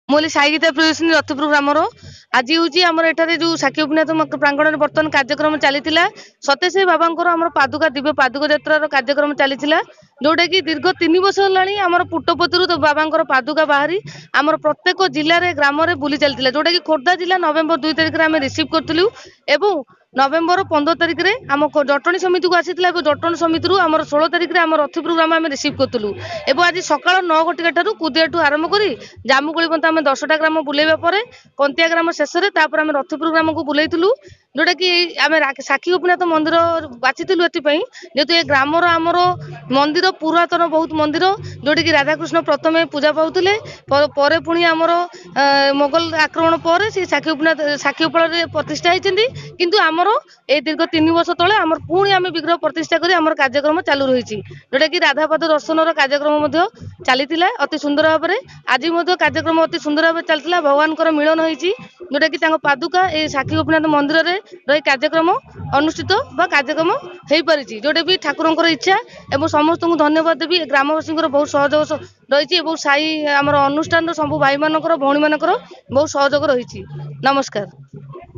मोली साईगीता Priyadarshini रथपुर grammar आज हूँ आम एठारे जो साक्षी गोपीनाथ प्रांगण में बर्तमान कार्यक्रम चली सत्यसाई बाबा आम पादुका दिव्य पादुका यात्रार कार्यक्रम चली जोटा कि दीर्घ 3 वर्ष होगा पुट्टपति बाबा पादुका बाहरी आमर प्रत्येक जिले में ग्राम में बुली चलता जोटा कि खोर्धा जिला नवेम्बर 2 तारिख में रिसीव करूँ नवेम्बर 15 तारिख में आम जटणी समिति को आसाला जटणी समिति आम 16 तारिख में आम रथपुर ग्राम आम रिसीव करूँ एवं आज सका 9 घटिका ठार कुदिया आरंभ कर जामुकोली पर्यंत आम 10टा ग्राम बुलेवा पर कंतिया ग्राम शेष में आम रथपुर ग्राम को बुलेलु जोटा कि आम साक्षी गोपीनाथ मंदिर बाछिलु जेहेतु ये ग्रामर आमर मंदिर पुरातन बहुत मंदिर जोटा कि राधाकृष्ण प्रथम पूजा पाते पर पुणी आमर मोगल आक्रमण पर से साक्षी गोपीनाथ साक्षी गोपाल प्रतिष्ठा होती किंतु आमर ए दीर्घ 3 वर्ष तले आमर पुणी आम विग्रह प्रतिष्ठा कर आम कार्यक्रम चालू रही जोटा कि राधापाद दर्शन कार्यक्रम चली अति सुंदर भाव में आज कार्यक्रम अति सुंदर भाव चलता भगवान मिलन होती जोटा कि पादुका ये साक्षी गोपीनाथ मंदिर में रही कार्यक्रम अनुष्ठित कार्यक्रम हो पारी जोटा भी ठाकुर इच्छा और समस्त को धन्यवाद देवी ग्रामवासी बहुत सहयोग रही साई आम अनुष्ठान सब भाई मान भौणी मान बहुत सहयोग रही। नमस्कार।